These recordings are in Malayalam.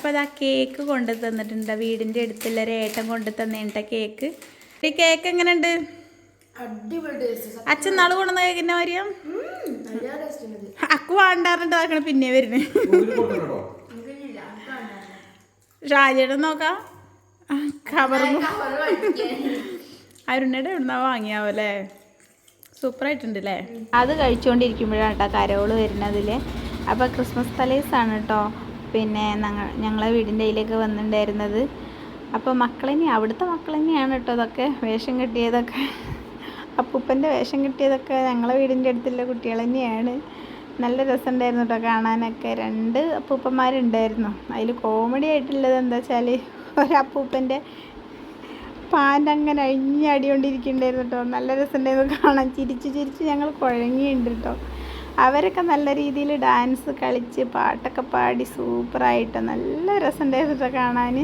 അപ്പോൾ അതാ കേക്ക് കൊണ്ടു തന്നിട്ടുണ്ട്. വീടിൻ്റെ അടുത്തുള്ള ഒരു ഏട്ടൻ കൊണ്ടു തന്നേട്ട കേക്ക്. ഈ കേക്ക് എങ്ങനെയുണ്ട്? അച്ഛൻ നാള് കൊണ്ടുവന്ന കേക്കിന്റെ മാരിയോ? അക്കു വേണ്ടാറുണ്ടാക്കണം പിന്നെ വരുന്നേ. ഷാജിയുടെ നോക്കാം കവറും അരുണയുടെ എവിടുന്നാ വാങ്ങിയാവല്ലേ. സൂപ്പറായിട്ടുണ്ട് അല്ലേ? അത് കഴിച്ചുകൊണ്ടിരിക്കുമ്പോഴാണ് കേട്ടോ കരോള് വരുന്നതിൽ. അപ്പോൾ ക്രിസ്മസ് തലേസാണ് കേട്ടോ പിന്നെ ഞങ്ങളെ വീടിൻ്റെ അതിലേക്ക് വന്നിട്ടുണ്ടായിരുന്നത്. അപ്പോൾ അവിടുത്തെ മക്കൾ തന്നെയാണ് കേട്ടോ അതൊക്കെ വേഷം കെട്ടിയതൊക്കെ. അപ്പൂപ്പൻ്റെ വേഷം കിട്ടിയതൊക്കെ ഞങ്ങളെ വീടിൻ്റെ അടുത്തുള്ള കുട്ടികൾ തന്നെയാണ്. നല്ല രസമുണ്ടായിരുന്നു കേട്ടോ കാണാനൊക്കെ. 2 അപ്പൂപ്പന്മാരുണ്ടായിരുന്നു. അതിൽ കോമഡി ആയിട്ടുള്ളത് എന്താ വെച്ചാൽ ഒരപ്പൂപ്പൻ്റെ പാൻ്റ് അങ്ങനെ അഴിഞ്ഞടിക്കൊണ്ടിരിക്കുന്നുണ്ടായിരുന്നു കേട്ടോ. നല്ല രസമുണ്ടായിരുന്നു കാണാൻ. ചിരിച്ച് ഞങ്ങൾ കുഴങ്ങിയിട്ടുണ്ട് കേട്ടോ. അവരൊക്കെ നല്ല രീതിയിൽ ഡാൻസ് കളിച്ച് പാട്ടൊക്കെ പാടി സൂപ്പറായിട്ട് നല്ല രസമുണ്ടായിരുന്നു കേട്ടോ കാണാൻ.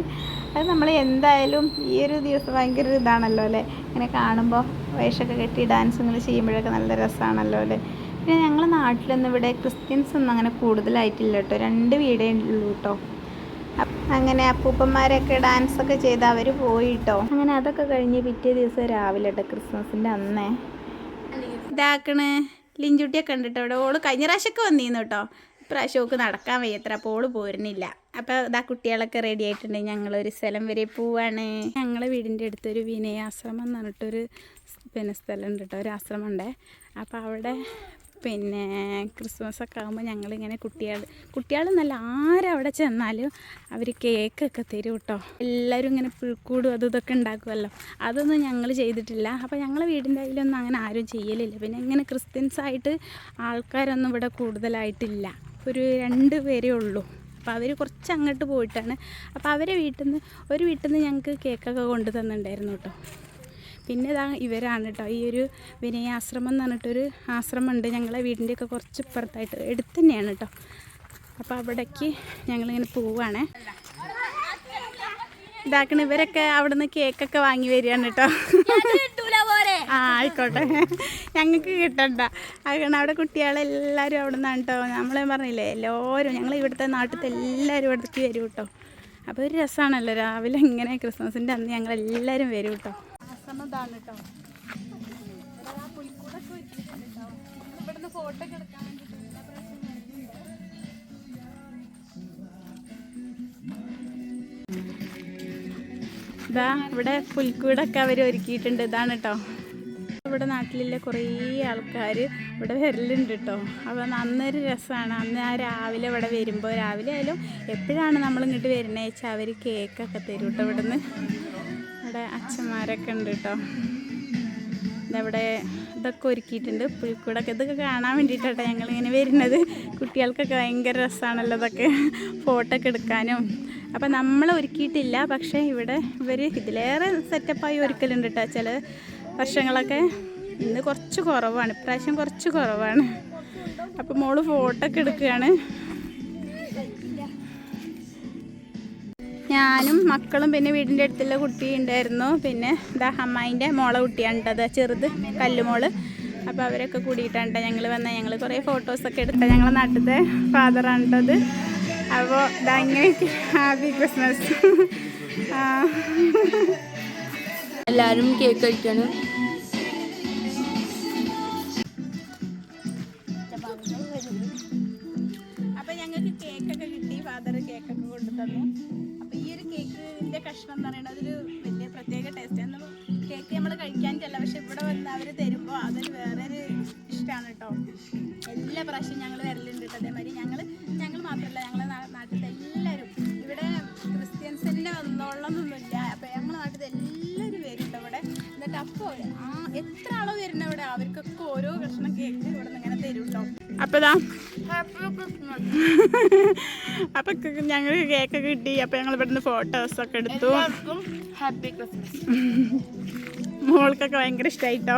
അത് നമ്മൾ എന്തായാലും ഈ ഒരു ദിവസം ഭയങ്കര ഇതാണല്ലോ അല്ലേ, ഇങ്ങനെ കാണുമ്പോൾ വേഷമൊക്കെ കെട്ടി ഡാൻസ് ഇങ്ങനെ ചെയ്യുമ്പോഴൊക്കെ നല്ല രസമാണല്ലോ അല്ലേ. പിന്നെ ഞങ്ങളുടെ നാട്ടിലൊന്നും ഇവിടെ ക്രിസ്ത്യൻസ് ഒന്നും അങ്ങനെ കൂടുതലായിട്ടില്ല കേട്ടോ. 2 വീടേ ഉള്ളൂ കേട്ടോ. അങ്ങനെ അപ്പൂപ്പന്മാരൊക്കെ ഡാൻസൊക്കെ ചെയ്ത് അവർ പോയിട്ടോ. അങ്ങനെ അതൊക്കെ കഴിഞ്ഞ് പിറ്റേ ദിവസം രാവിലെ കേട്ടോ ക്രിസ്മസിൻ്റെ അന്നേ ഇതാക്കണ് ലിഞ്ചുട്ടിയൊക്കെ ഉണ്ട് കേട്ടോ ഇവിടെ. ഓള് കഴിഞ്ഞ പ്രാവശ്യമൊക്കെ വന്നിരുന്നു കേട്ടോ. ഇപ്രാവശ്യം ഓൾക്ക് നടക്കാൻ വയ്യത്ര, അപ്പോൾ ഓള് പോരുന്നില്ല. അപ്പോൾ ഇതാ കുട്ടികളൊക്കെ റെഡി ആയിട്ടുണ്ട്. ഞങ്ങളൊരു സ്ഥലം വരെ പോവാണ്. ഞങ്ങളെ വീടിൻ്റെ അടുത്തൊരു വിനയാശ്രമം എന്ന് പറഞ്ഞിട്ടൊരു സ്ഥലം ഉണ്ട് കേട്ടോ, ഒരു ആശ്രമം ഉണ്ട്. അപ്പോൾ അവിടെ ക്രിസ്മസ് ഒക്കെ ആകുമ്പോൾ ഞങ്ങളിങ്ങനെ കുട്ടികളെന്നല്ല ആരവിടെ ചെന്നാലും അവർ കേക്കൊക്കെ തരും കേട്ടോ. എല്ലാവരും ഇങ്ങനെ പുൽക്കൂടും ഇതൊക്കെ ഉണ്ടാക്കുമല്ലോ. അതൊന്നും ഞങ്ങൾ ചെയ്തിട്ടില്ല. അപ്പോൾ ഞങ്ങളെ വീടിൻ്റെ അതിലൊന്നും അങ്ങനെ ആരും ചെയ്യലില്ല. പിന്നെ ഇങ്ങനെ ക്രിസ്ത്യൻസായിട്ട് ആൾക്കാരൊന്നും ഇവിടെ കൂടുതലായിട്ടില്ല. ഒരു 2 പേരേ ഉള്ളൂ. അപ്പോൾ അവർ കുറച്ച് അങ്ങോട്ട് പോയിട്ടാണ്. അപ്പോൾ അവരെ ഒരു വീട്ടിൽ നിന്ന് ഞങ്ങൾക്ക് കേക്കൊക്കെ കൊണ്ടു തന്നിട്ടുണ്ടായിരുന്നു കേട്ടോ. പിന്നെ ഇതാ ഇവരാണ് കേട്ടോ. ഈ ഒരു വിനയാശ്രമം എന്ന് പറഞ്ഞിട്ടൊരു ആശ്രമമുണ്ട് ഞങ്ങളെ വീടിൻ്റെയൊക്കെ കുറച്ച് ഇപ്പുറത്തായിട്ട്, അടുത്ത് തന്നെയാണ് കേട്ടോ. അപ്പോൾ അവിടേക്ക് ഞങ്ങളിങ്ങനെ പോവുകയാണ്. ഇതാക്കണ ഇവരൊക്കെ അവിടെ നിന്ന് കേക്കൊക്കെ വാങ്ങി വരികയാണ് കേട്ടോ. ആയിക്കോട്ടെ, ഞങ്ങൾക്ക് കിട്ടണ്ട. അതുകൊണ്ട് അവിടെ കുട്ടികളെല്ലാവരും അവിടെ നിന്നാണ് കേട്ടോ. നമ്മളെ പറഞ്ഞില്ലേ എല്ലാവരും ഞങ്ങൾ ഇവിടുത്തെ നാട്ടിലത്തെ എല്ലാവരും ഇവിടേക്ക് വരും കേട്ടോ. അപ്പോൾ ഒരു രസമാണല്ലോ രാവിലെ ഇങ്ങനെ ക്രിസ്മസിൻ്റെ അന്ന് ഞങ്ങളെല്ലാവരും വരും കേട്ടോ. ആശ്രമതാണ് കേട്ടോ. പുൽക്കൂടൊക്കെ വെച്ചിട്ടുണ്ട് കേട്ടോ. ഇവിടുന്ന് ഫോട്ടോ ഒക്കെ എടുക്കാൻ വേണ്ടിയിട്ട് ഇതാ ഇവിടെ പുൽക്കൂടൊക്കെ അവർ ഒരുക്കിയിട്ടുണ്ട്. ഇതാണ് കേട്ടോ. ഇവിടെ നാട്ടിലുള്ള കുറേ ആൾക്കാർ ഇവിടെ വരലുണ്ട് കേട്ടോ. അപ്പോൾ അന്നൊരു രസമാണ്. അന്ന് ആ രാവിലെ ഇവിടെ വരുമ്പോൾ, രാവിലെ ആയാലും എപ്പോഴാണ് നമ്മൾ ഇങ്ങോട്ട് വരുന്നത് വെച്ചാൽ അവർ കേക്കൊക്കെ തരും കേട്ടോ. ഇവിടുന്ന് ഇവിടെ അച്ഛന്മാരൊക്കെ ഉണ്ട് കേട്ടോ. ഇതവിടെ ഇതൊക്കെ ഒരുക്കിയിട്ടുണ്ട് പുൽക്കൂടൊക്കെ. ഇതൊക്കെ കാണാൻ വേണ്ടിയിട്ടാട്ടോ ഞങ്ങളിങ്ങനെ വരുന്നത്. കുട്ടികൾക്കൊക്കെ ഭയങ്കര രസമാണല്ലോ ഇതൊക്കെ ഫോട്ടോ ഒക്കെ എടുക്കാനും. അപ്പം നമ്മൾ ഒരുക്കിയിട്ടില്ല, പക്ഷേ ഇവിടെ ഇവർ ഇതിലേറെ സെറ്റപ്പായി ഒരുക്കലുണ്ട് കേട്ടോ ചില വർഷങ്ങളൊക്കെ. ഇന്ന് കുറച്ച് കുറവാണ്, ഇപ്രാവശ്യം കുറച്ച് കുറവാണ്. അപ്പോൾ മോള് ഫോട്ടോ ഒക്കെ എടുക്കുകയാണ്. ഞാനും മക്കളും പിന്നെ വീടിൻ്റെ അടുത്തുള്ള കുട്ടി ഉണ്ടായിരുന്നു. പിന്നെ ഇതാ അമ്മായിൻ്റെ മോളെ കുട്ടിയാണ് കേട്ടോ, അത് ചെറുത് കല്ലുമോള്. അപ്പോൾ അവരൊക്കെ കൂടിയിട്ടാണ് ഞങ്ങൾ വന്നത്. ഞങ്ങൾ കുറേ ഫോട്ടോസൊക്കെ എടുത്ത ഞങ്ങളെ നാട്ടിലത്തെ ഫാദറാണ് കേട്ടത്. അപ്പോൾ ഇതാ ഇങ്ങനെയൊക്കെ ഹാപ്പി ക്രിസ്മസ്. എല്ലാവരും കേക്ക് കഴിക്കണം. അപ്പോൾ ഞങ്ങൾക്ക് കേക്കൊക്കെ കിട്ടി. ഫാദർ കേക്കൊക്കെ കൊണ്ടു തന്നു. അപ്പോൾ ഈ ഒരു കേക്കിൻ്റെ കഷ്ണം എന്ന് പറയുന്നത് അതൊരു വലിയ പ്രത്യേക ടേസ്റ്റ് ആണ്. കേക്ക് നമ്മൾ കഴിക്കാൻ ചെല്ലാം, പക്ഷെ ഇവിടെ വന്ന് അവർ തരുമ്പോൾ അതൊരു വേറൊരു ഇഷ്ടമാണ് കേട്ടോ. എല്ലാ പ്രാവശ്യവും ഞങ്ങൾ വരലുണ്ട് കേട്ടോ. അതേമാതിരി ഞങ്ങൾ മാത്രമല്ല, ഞങ്ങളെ നാട്ടിലത്തെ എല്ലാവരും. ഇവിടെ ക്രിസ്ത്യൻസിൻ്റെ വന്നോളന്നൊന്നുമില്ല. അപ്പോൾ ഞങ്ങളുടെ നാട്ടിലത്തെ എല്ലാവരും വരുന്നുണ്ട് ഇവിടെ. എന്നിട്ട് അപ്പോൾ എത്ര ആളോ വരുന്ന ഇവിടെ അവർക്കൊക്കെ ഓരോ കഷ്ണം കേക്ക് ഇവിടെ നിന്ന് ഇങ്ങനെ തരും കേട്ടോ. അപ്പോൾ അപ്പൊ ഞങ്ങൾക്ക് കേക്കൊക്കെ കിട്ടി. അപ്പോൾ ഞങ്ങൾ ഇവിടുന്ന് ഫോട്ടോസൊക്കെ എടുത്തു. Happy Christmas. മോൾക്കൊക്കെ ഭയങ്കര ഇഷ്ടമായിട്ടോ.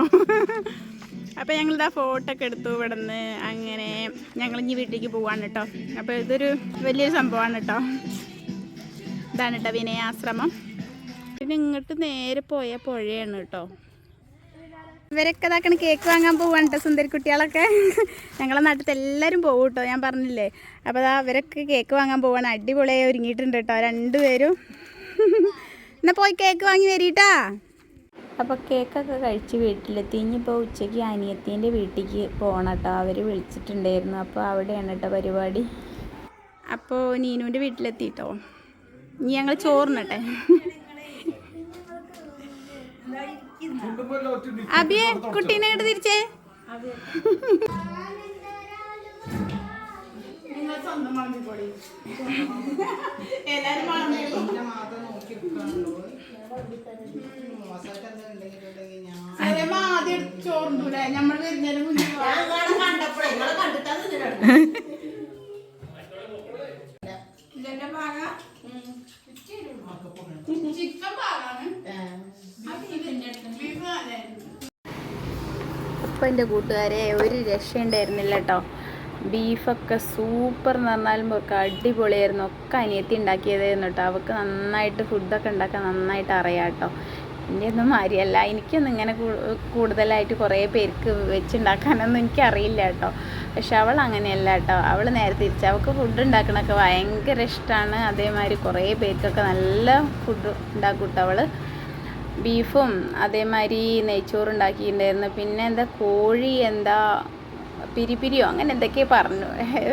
അപ്പോൾ ഞങ്ങളിതാ ഫോട്ടോ ഒക്കെ എടുത്തു ഇവിടുന്ന്. അങ്ങനെ ഞങ്ങളിഞ്ഞി വീട്ടിലേക്ക് പോവാണ് കേട്ടോ. അപ്പോൾ ഇതൊരു വലിയൊരു സംഭവമാണ് കേട്ടോ. ഇതാണ് കേട്ടോ വിനയാശ്രമം. പിന്നെ ഇങ്ങോട്ട് നേരെ പോയ പുഴയാണ് കേട്ടോ. ഇവരൊക്കെ ഇതാക്കണ കേക്ക് വാങ്ങാൻ പോവാണ് കേട്ടോ, സുന്ദരി കുട്ടികളൊക്കെ. ഞങ്ങളെ നാട്ടിൽ എല്ലാവരും പോകും കേട്ടോ, ഞാൻ പറഞ്ഞില്ലേ. അപ്പോൾ അതാ അവരൊക്കെ കേക്ക് വാങ്ങാൻ പോവാണ്. അടിപൊളിയായി ഒരുങ്ങിയിട്ടുണ്ട് കേട്ടോ രണ്ടുപേരും. എന്നാൽ പോയി കേക്ക് വാങ്ങി വരീട്ടാ. അപ്പോൾ കേക്കൊക്കെ കഴിച്ച് വീട്ടിലെത്തി. ഇനിയിപ്പോൾ ഉച്ചയ്ക്ക് അനിയത്തീൻ്റെ വീട്ടിലേക്ക് പോകണം കേട്ടോ, അവർ വിളിച്ചിട്ടുണ്ടായിരുന്നു. അപ്പോൾ അവിടെയാണ് കേട്ടോ പരിപാടി. അപ്പോൾ നീനുവിൻ്റെ വീട്ടിലെത്തിട്ടോ. ഇനി ഞങ്ങൾ ചോറിനട്ടെ. അബിയെ കുട്ടീനെ ഇങ്ങോട്ട് തിരിച്ചേ. ചോറുണ്ടൂലേ നമ്മൾ വരുന്നതിന് മുന്നേ ചിക്കൻ പാകാണ്. അപ്പം എൻ്റെ കൂട്ടുകാരെ ഒരു രക്ഷയുണ്ടായിരുന്നില്ല കേട്ടോ. ബീഫൊക്കെ സൂപ്പർ എന്ന് പറഞ്ഞാലും ഒക്കെ അടിപൊളിയായിരുന്നു. ഒക്കെ അനിയത്തി ഉണ്ടാക്കിയതായിരുന്നു കേട്ടോ. അവൾക്ക് നന്നായിട്ട് ഫുഡൊക്കെ ഉണ്ടാക്കാൻ നന്നായിട്ട് അറിയാം കേട്ടോ. എൻ്റെ ഒന്നും മാതിരിയല്ല, എനിക്കൊന്നും ഇങ്ങനെ കൂടുതലായിട്ട് കുറേ പേർക്ക് വെച്ചുണ്ടാക്കാനൊന്നും എനിക്കറിയില്ല കേട്ടോ. പക്ഷെ അവൾ അങ്ങനെയല്ല കേട്ടോ, അവൾ നേരെ തിരിച്ച്. അവൾക്ക് ഫുഡ് ഉണ്ടാക്കണമൊക്കെ ഭയങ്കര ഇഷ്ടമാണ്. അതേമാതിരി കുറേ പേർക്കൊക്കെ നല്ല ഫുഡ് ഉണ്ടാക്കും കേട്ടോ അവൾ. ബീഫും അതേമാതിരി നെയ്ച്ചോറ് ഉണ്ടാക്കിയിട്ടുണ്ടായിരുന്നു. പിന്നെ എന്താ കോഴി എന്താ പിരിപിരിയോ അങ്ങനെ എന്തൊക്കെയോ പറഞ്ഞു.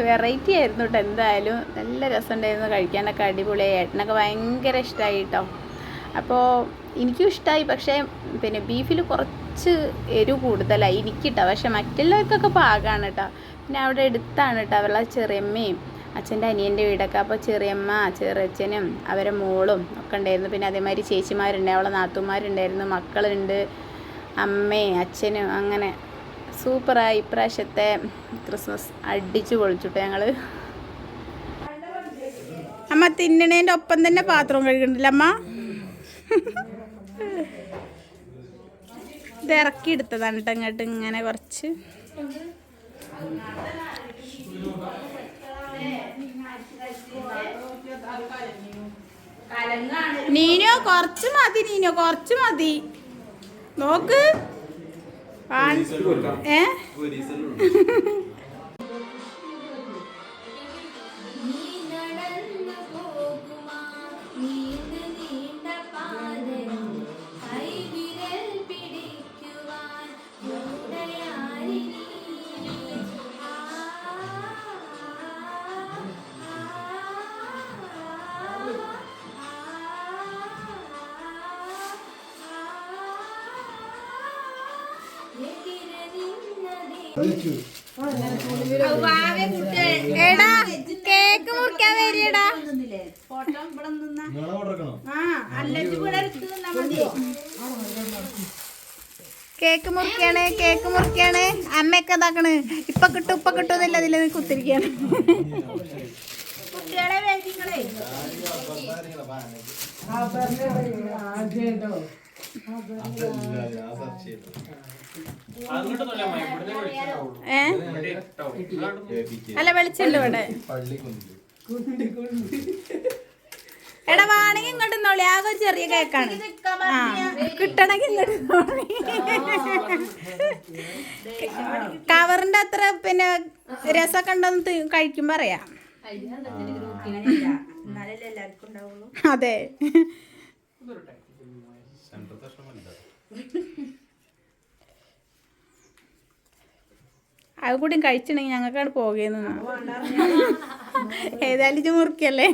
വെറൈറ്റി ആയിരുന്നു കേട്ടോ. എന്തായാലും നല്ല രസമുണ്ടായിരുന്നു, കഴിക്കാനൊക്കെ അടിപൊളിയായി. ഏട്ടനൊക്കെ ഭയങ്കര ഇഷ്ടമായി കേട്ടോ. അപ്പോൾ എനിക്കും ഇഷ്ടമായി. പക്ഷേ പിന്നെ ബീഫിൽ കുറച്ച് എരിവ് കൂടുതലായി എനിക്കിട്ടോ. പക്ഷെ മറ്റുള്ളവർക്കൊക്കെ പാകമാണ് കേട്ടോ. പിന്നെ അവിടെ എടുത്താണ് കേട്ടോ അവരുടെ ചെറിയമ്മയും അച്ഛൻ്റെ അനിയൻ്റെ വീടൊക്കെ. അപ്പോൾ ചെറിയമ്മ ചെറിയച്ഛനും അവരെ മോളും ഒക്കെ ഉണ്ടായിരുന്നു. പിന്നെ അതേമാതിരി ചേച്ചിമാരുണ്ട്, അവളെ നാത്തുമാരുണ്ടായിരുന്നു, മക്കളുണ്ട്, അമ്മയും അച്ഛനും. അങ്ങനെ സൂപ്പറായി. ഇപ്രാവശ്യത്തെ ക്രിസ്മസ് അടിച്ചു പൊളിച്ചിട്ട് ഞങ്ങൾ. അമ്മ തിന്നണേൻ്റെ ഒപ്പം തന്നെ പാത്രം കഴുകണ്ടല്ലോ അമ്മ. ഇത് ഇറക്കി എടുത്തതാണ് കേട്ടോ ഇങ്ങോട്ട് ഇങ്ങനെ കുറച്ച്. നീനോ കുറച്ച് മതി, നീനോ കുറച്ച് മതി. നോക്ക് ഏ എടാ കേക്ക് മുറിക്കാൻ വരിയടാ. Cake മുറിക്കാണ്, cake മുറിക്കാണ്. അമ്മയൊക്കെ ഇതാക്കണ്. ഇപ്പൊ കിട്ടുന്നില്ല, അതിൽ കുത്തിരിക്കാണ്. കുട്ടികളെ വേദികളെ അല്ല വെളിച്ചണ്ട് ഇവിടെ. എടാ വാണെങ്കിൽ ഇങ്ങോട്ട് നോളി. ആകെ ഒരു ചെറിയ കേക്കാണ്. കിട്ടണമെങ്കിൽ ഇങ്ങോട്ട് നോളി. കവറിന്റെ അത്ര പിന്നെ രസമൊക്കെ ഉണ്ടോന്ന് കഴിക്കുമ്പോ അറിയാം. അതെ അത് കൂടി കഴിച്ചിട്ടുണ്ടെങ്കിൽ ഞങ്ങൾക്കാണ് പോകുന്നു. ഏതായാലും ഇത് മുറിക്കല്ലേ.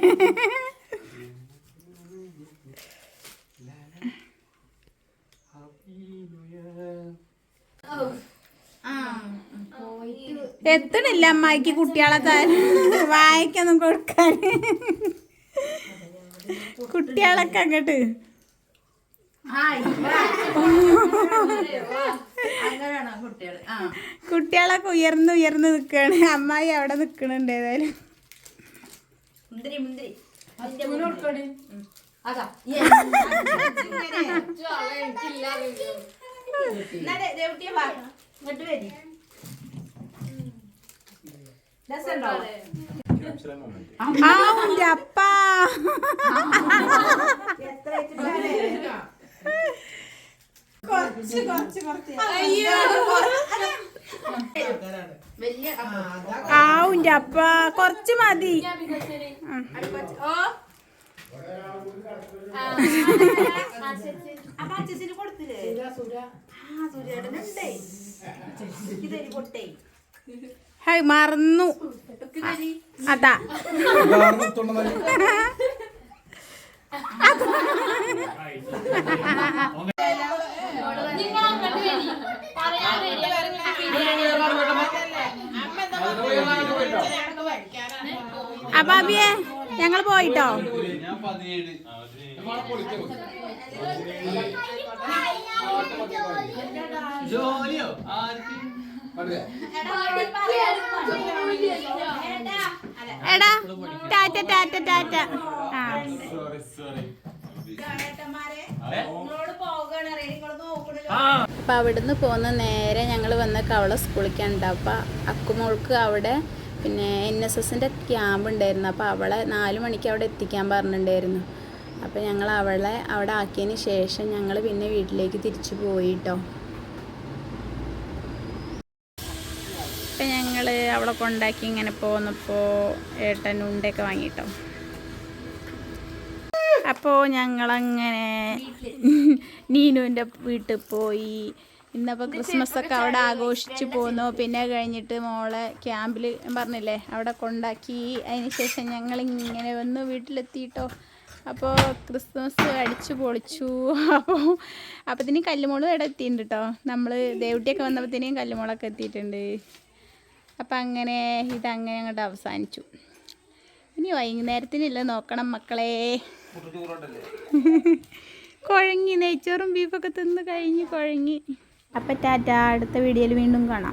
എത്തണില്ല അമ്മായിക്ക് കുട്ടികളെ വായിക്കൊന്നും കൊടുക്കാൻ. കുട്ടികളൊക്കെ അങ്ങോട്ട് കുട്ടികളൊക്കെ ഉയർന്ന് നിൽക്കുകയാണ്. അമ്മായി അവിടെ നിൽക്കണുണ്ട്. ഏതായാലും അപ്പാ ആവുൻ്റെ അപ്പ കുറച്ച് മതി. മറന്നു അതാ അപ്പൊ അബിയെ ഞങ്ങൾ പോയിട്ടോ. എടാ ടാറ്റ ടാറ്റ ടാറ്റ. അപ്പൊ അവിടുന്ന് പോകുന്ന നേരെ ഞങ്ങൾ വന്ന കവള സ്കൂളിലേക്കാണ്. അപ്പൊ അക്കുമോൾക്ക് അവിടെ പിന്നെ NSSൻ്റെ ക്യാമ്പ് ഉണ്ടായിരുന്നു. അപ്പോൾ അവളെ 4 മണിക്ക് അവിടെ എത്തിക്കാൻ പറഞ്ഞിട്ടുണ്ടായിരുന്നു. അപ്പോൾ ഞങ്ങൾ അവളെ അവിടെ ആക്കിയതിന് ശേഷം ഞങ്ങൾ പിന്നെ വീട്ടിലേക്ക് തിരിച്ചു പോയിട്ടോ. അപ്പം ഞങ്ങൾ അവളെ കൊണ്ടാക്കി ഇങ്ങനെ പോന്നപ്പോൾ ഏട്ടൻ ഉണ്ടയൊക്കെ വാങ്ങിട്ടോ. അപ്പോൾ ഞങ്ങളങ്ങനെ നീനുവിൻ്റെ വീട്ടിൽ പോയി. ഇന്നപ്പോൾ ക്രിസ്മസ് ഒക്കെ അവിടെ ആഘോഷിച്ച് പോന്നു. പിന്നെ കഴിഞ്ഞിട്ട് മോളെ ക്യാമ്പിൽ പറഞ്ഞില്ലേ അവിടെ കൊണ്ടാക്കി. അതിന് ശേഷം ഞങ്ങളിങ്ങനെ വന്ന് വീട്ടിലെത്തിയിട്ടോ. അപ്പോൾ ക്രിസ്മസ് അടിച്ചു പൊളിച്ചു. അപ്പത്തിനും കല്ലുമോളും ഇവിടെ എത്തിയിട്ടുണ്ട് കേട്ടോ. നമ്മൾ ദേവുട്ടിയൊക്കെ വന്നപ്പോഴത്തേനും കല്ലുമോളൊക്കെ എത്തിയിട്ടുണ്ട്. അപ്പം അങ്ങനെ ഇതങ്ങനെ അങ്ങോട്ട് അവസാനിച്ചു. ഇനി വൈകുന്നേരത്തിനില്ല നോക്കണം മക്കളെ. കുഴങ്ങി, നെയ്ച്ചോറും ബീഫൊക്കെ തിന്ന് കഴിഞ്ഞ് കുഴങ്ങി. അപ്പം ടാറ്റ, അടുത്ത വീഡിയോയിൽ വീണ്ടും കാണാം.